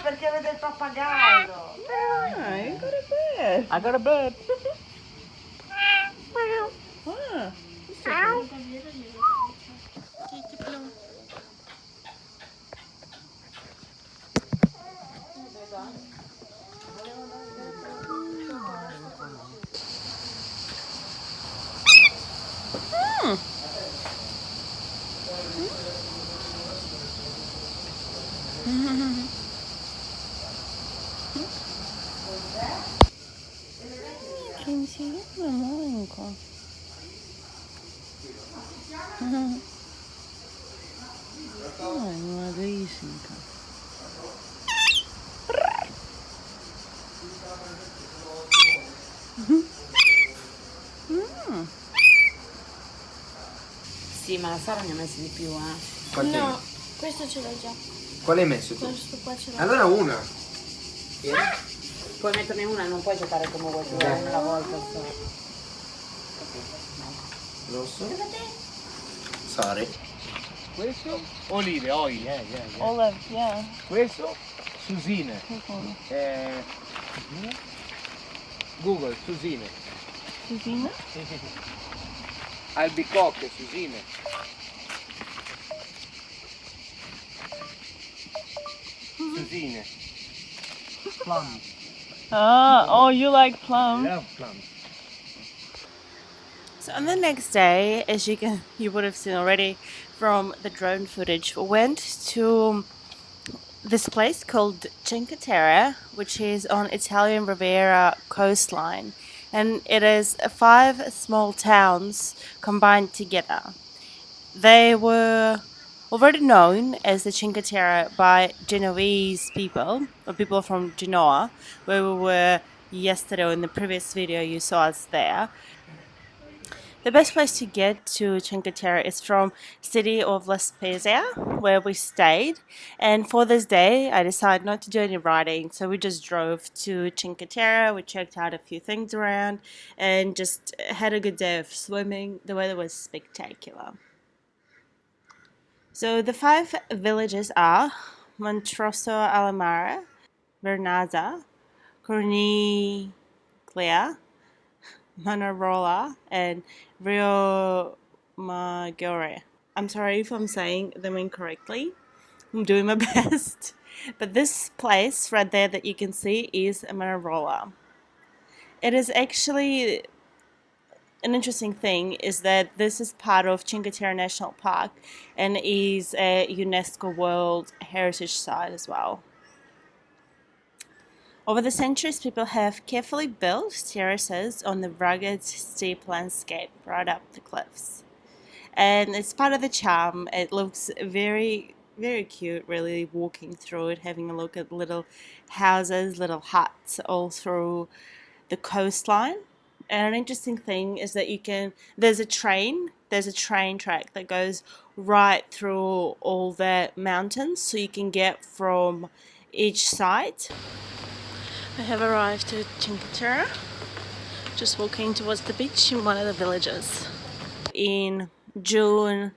perché vede il pappagallo. I got a bird. I got a bird. Ah, che insieme manco. Una delícia. Sì, ma la Sara ne ha messi di più, eh. Quanti ne- No, questo ce l'ho già. Quale hai messo tu? Questo qua ce l'ho. Allora una. Puoi metterne una, non puoi giocare come vuoi tu, una alla volta. Rosso. Sorry. Questo olive, oil, yeah. Olive, yeah. Questo susine. Google, susine. Susina? Albicocche, susine. Susine. Plums. Oh, you like plum? Love plums. So on the next day, as you would have seen already from the drone footage, we went to this place called Cinque Terre, which is on Italian Riviera coastline, and it is 5 small towns combined together. They were already known as the Cinque Terre by Genoese people, or people from Genoa, where we were yesterday, or in the previous video you saw us there. The best place to get to Cinque Terre is from city of La Spezia, where we stayed. And for this day, I decided not to do any riding, so we just drove to Cinque Terre. We checked out a few things around and just had a good day of swimming. The weather was spectacular. So the 5 villages are Montrosso alla Mare, Vernazza, Corniglia, Manarola, and Rio Maggiore. I'm sorry if I'm saying them incorrectly. I'm doing my best. But this place right there that you can see is Manarola. It is actually an interesting thing is that this is part of Cinque Terre National Park and is a UNESCO World Heritage Site as well. Over the centuries, people have carefully built terraces on the rugged, steep landscape right up the cliffs. And it's part of the charm. It looks very, very cute, really, walking through it, having a look at little houses, little huts all through the coastline. And an interesting thing is that there's a train track that goes right through all the mountains, so you can get from each site. I have arrived at Cinque Terre, just walking towards the beach in one of the villages. In June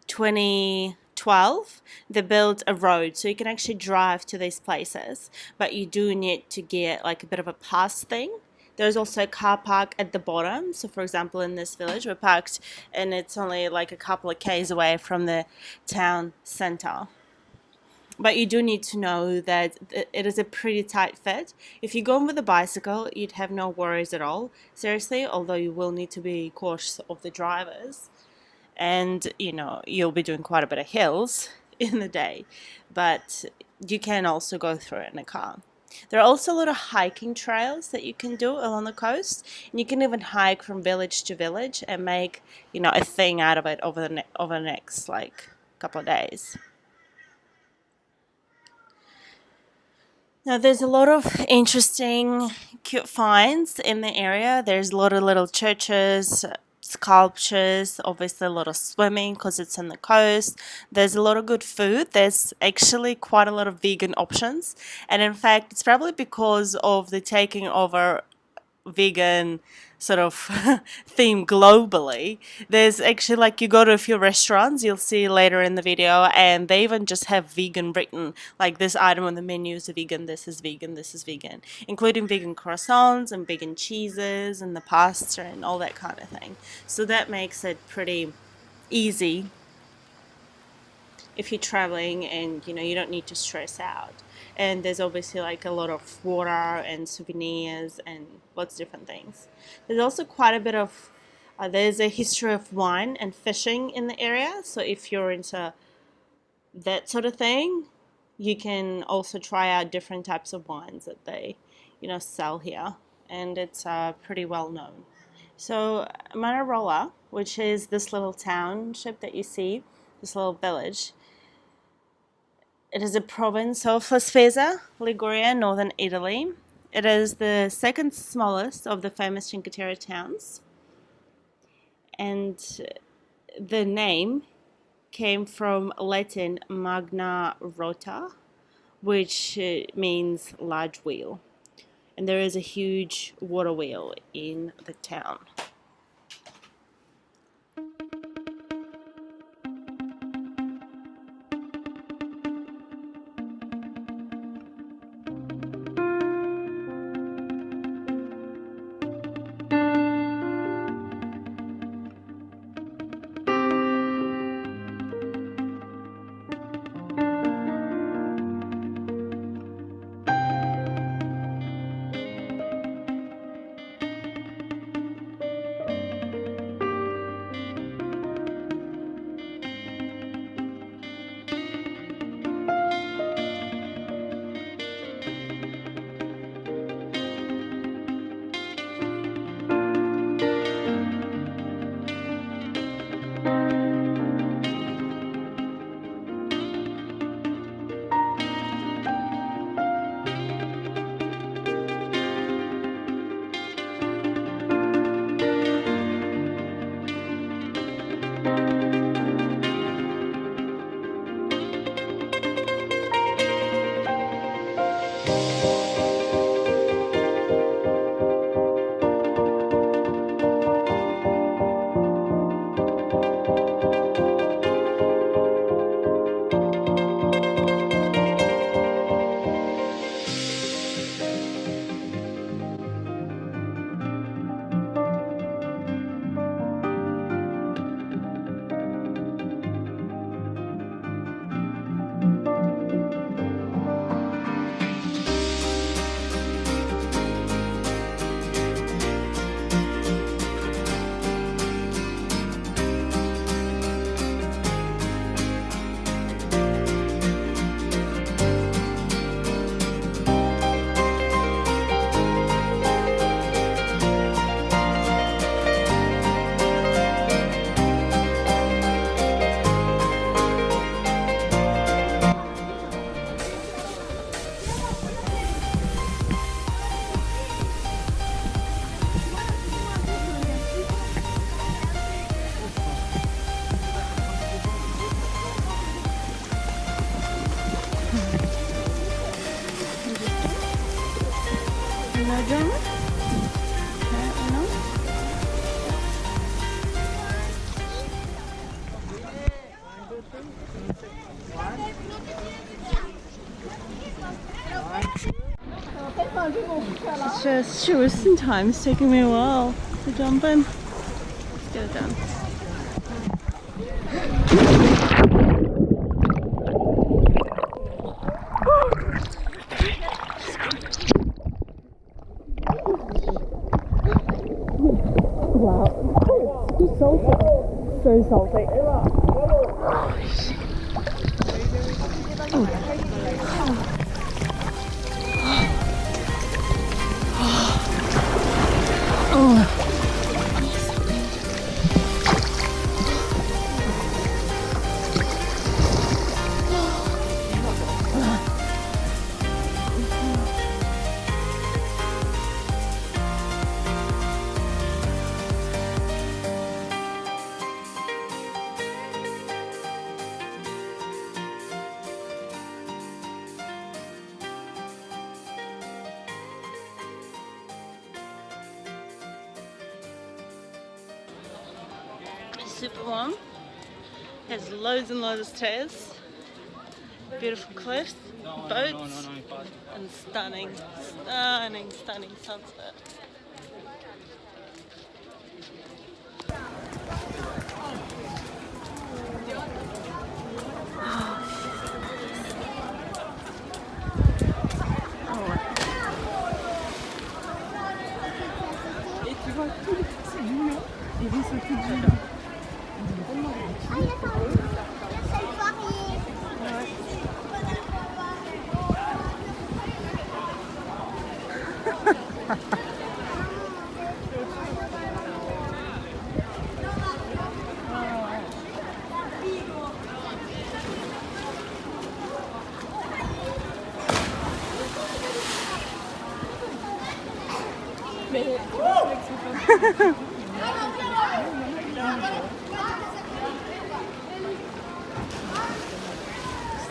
2012, they built a road, so you can actually drive to these places, but you do need to get like a bit of a pass thing. There's also a car park at the bottom. So for example, in this village, we're parked and it's only like a couple of k's away from the town center. But you do need to know that it is a pretty tight fit. If you go in with a bicycle, you'd have no worries at all, seriously, although you will need to be cautious of the drivers. And, you'll be doing quite a bit of hills in the day. But you can also go through it in a car. There are also a lot of hiking trails that you can do along the coast. And you can even hike from village to village and make, a thing out of it over the next, couple of days. Now, there's a lot of interesting, cute finds in the area. There's a lot of little churches, sculptures, obviously a lot of swimming because it's on the coast. There's a lot of good food. There's actually quite a lot of vegan options. And in fact, it's probably because of the taking over vegan sort of theme globally. There's actually, like, you go to a few restaurants, you'll see later in the video, and they even just have vegan written, like, this item on the menu is vegan, this is vegan, this is vegan, including vegan croissants and vegan cheeses and the pasta and all that kind of thing. So that makes it pretty easy if you're traveling, and you don't need to stress out. And there's obviously like a lot of water and souvenirs and lots of different things. There's also quite a bit of there's a history of wine and fishing in the area, so if you're into that sort of thing, you can also try out different types of wines that they sell here, and it's pretty well known. So Manarola, which is this little township that you see, this little village, it is a province of La Spezia, Liguria, northern Italy. It is the second smallest of the famous Cinque Terre towns. And the name came from Latin magna rota, which means large wheel. And there is a huge water wheel in the town. It's just tourist time. It's taking me a while to jump in. Let's get it done. Wow. It's salty. So salty. super warm. Has loads and loads of stairs, beautiful cliffs, boats, and stunning sunset.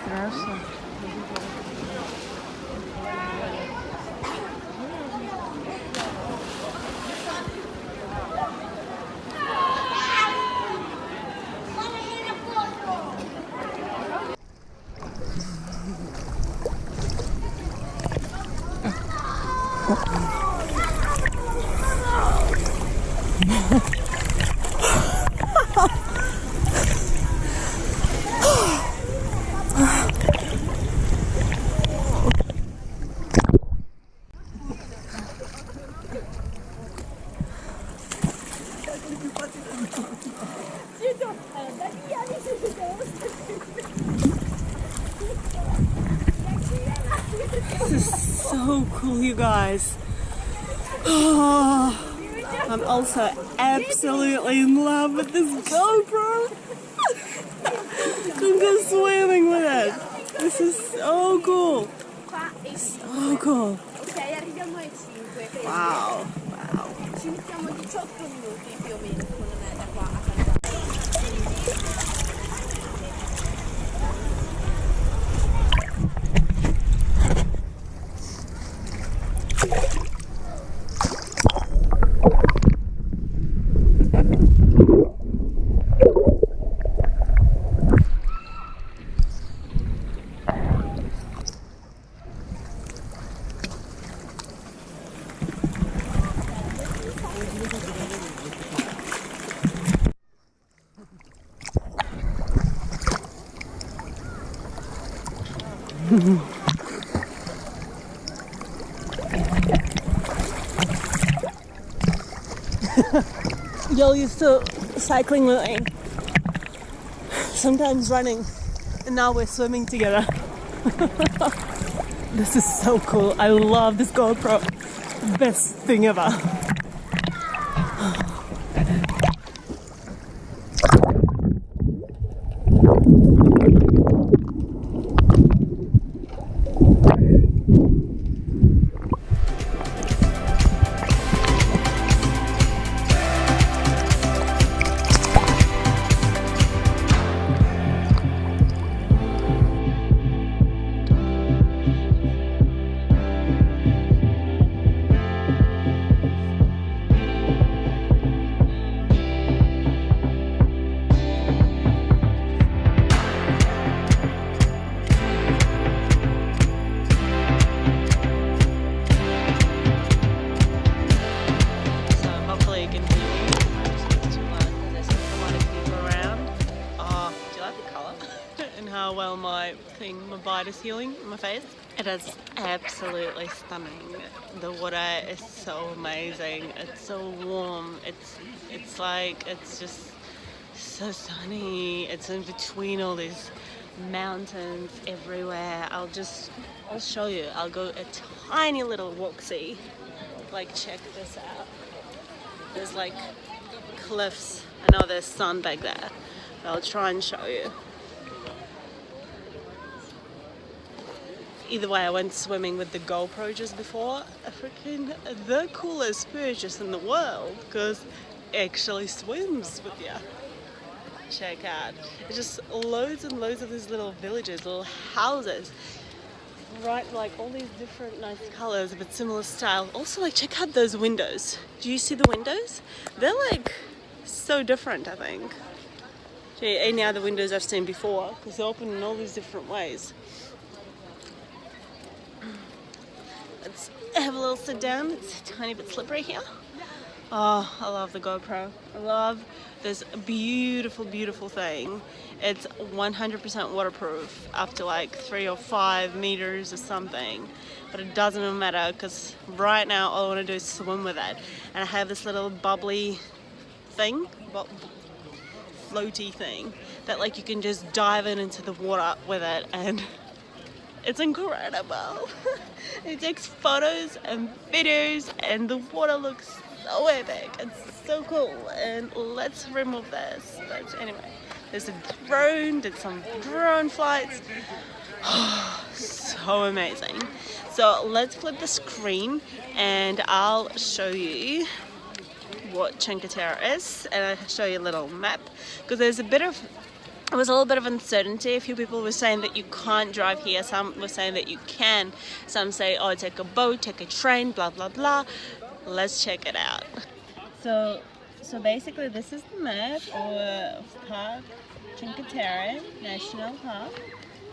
Страшно. This is so cool, you guys. Oh, I'm also absolutely in love with this GoPro. I'm go swimming with it. This is so cool. So cool. Ok, arriviamo ai 5. Wow. Ci mettiamo 18 minuti più o meno, secondo me, da qua a San. Y'all used to cycling with me, sometimes running, and now we're swimming together. This is so cool. I love this GoPro. Best thing ever. My bite is healing in my face. It is absolutely stunning. The water is so amazing. It's so warm. It's just so sunny. It's in between all these mountains everywhere. I'll show you. I'll go a tiny little walk-see. Like, check this out. There's like cliffs. I know there's sun back there, but I'll try and show you. Either way, I went swimming with the GoPro just before. Freaking the coolest purchase in the world, because it actually swims with you. Check out. It's just loads and loads of these little villages, little houses. Right, like all these different nice colors, but similar style. Also, like, check out those windows. Do you see the windows? They're like so different, I think. See, any other windows I've seen before, because they're open in all these different ways. Let's have a little sit down. It's a tiny bit slippery here. Oh, I love the GoPro. I love this beautiful, beautiful thing. It's 100% waterproof up to like 3 or 5 meters or something. But it doesn't even matter because right now all I want to do is swim with it. And I have this little bubbly thing, floaty thing, that like you can just dive into the water with it, and it's incredible. It takes photos and videos and the water looks so epic. It's so cool. And let's remove this. But anyway, there's a drone, did some drone flights. So amazing. So let's flip the screen and I'll show you what Cinque Terre is, and I'll show you a little map, because there was a little bit of uncertainty. A few people were saying that you can't drive here, some were saying that you can, some say, oh, take a boat, take a train, blah blah blah. Let's check it out. So basically this is the map of Park Cinque Terre National Park.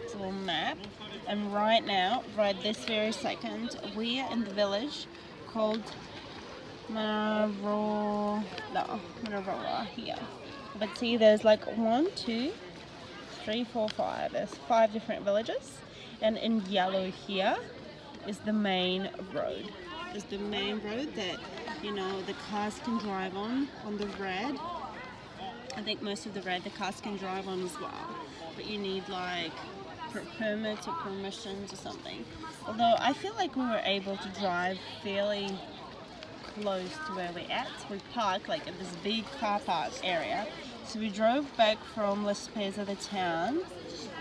It's a little map, and right now, right this very second, we are in the village called Manaroa here. But see, there's like 1, 2, 3, 4, 5. There's 5 different villages, and in yellow here is the main road. Is the main road that, you know, the cars can drive on the red. I think most of the red the cars can drive on as well, but you need like permits or permissions or something. Although I feel like we were able to drive fairly close to where we're at. We parked like in this big car park area. So we drove back from La Spezia, the town,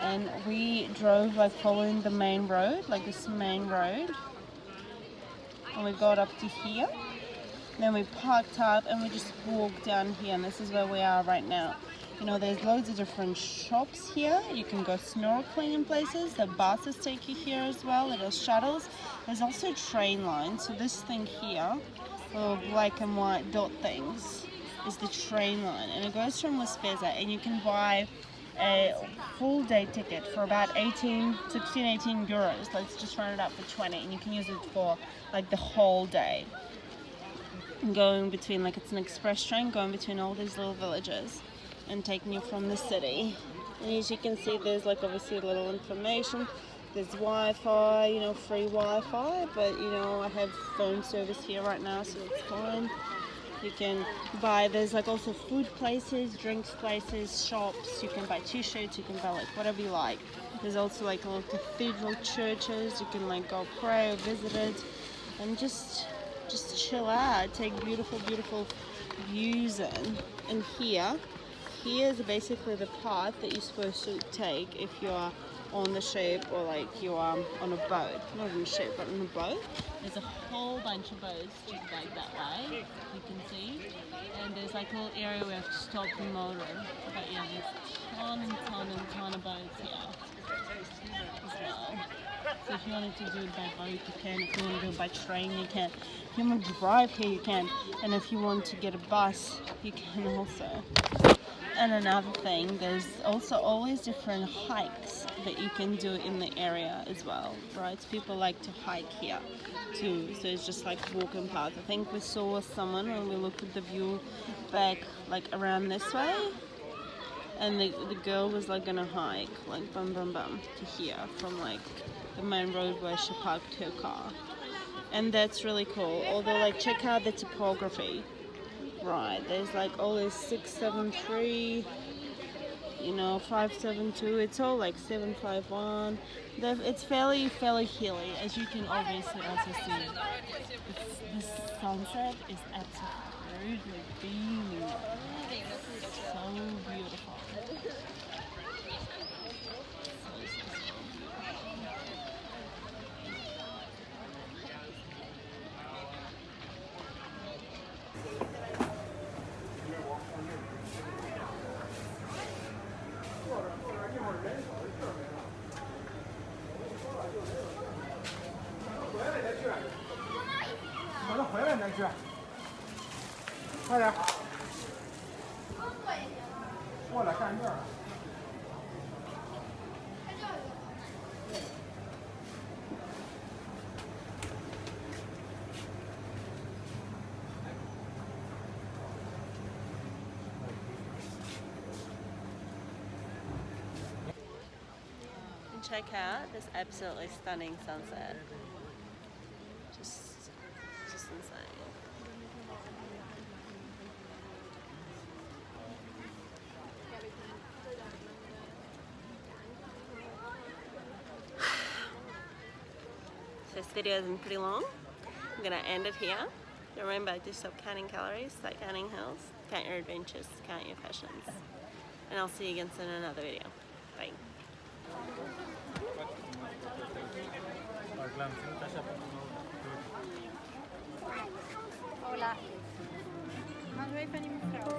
and we drove like following the main road, like this main road. And we got up to here. Then we parked up and we just walked down here, and this is where we are right now. You know, there's loads of different shops here. You can go snorkeling in places. The buses take you here as well, little shuttles. There's also train lines. So this thing here, little black and white dot things, is the train line, and it goes from La Spezia, and you can buy a full day ticket for about 18 euros. Let's just run it up for 20, and you can use it for like the whole day. Going between, like, it's an express train going between all these little villages and taking you from the city. And as you can see, there's like obviously a little information. There's Wi-Fi, you know, free Wi-Fi, but you know, I have phone service here right now, so it's fine. You can buy, there's like also food places, drinks places, shops. You can buy t-shirts, you can buy like whatever you like. There's also like little cathedral churches. You can like go pray or visit it and just chill out, take beautiful, beautiful views in. And here's basically the path that you're supposed to take if you're on the ship or like you are on a boat. Not on a ship, but on a boat. There's a whole bunch of boats just like that way, you can see. And there's like a little area where you have to stop the motor. But yeah, there's ton of boats here as well. So if you wanted to do it by boat, you can. If you want to do it by train, you can. If you want to drive here, you can. And if you want to get a bus, you can also. And another thing, there's also always different hikes that you can do in the area as well, right? So people like to hike here too, so it's just like walking path. I think we saw someone when we looked at the view back like around this way, and the girl was like gonna hike like bum to here from like the main road where she parked her car. And that's really cool. Although, like, check out the topography. Right, there's like all this 673, you know, 572. It's all like 751. It's fairly hilly, as you can obviously also see. This sunset is absolutely beaming. So beautiful. And check out this absolutely stunning sunset. Just insane. This video has been pretty long. I'm gonna end it here. Remember, just stop counting calories, start counting hills, count your adventures, count your passions. And I'll see you again soon in another video. Bye. Hola. Mag jij van die mevrouw?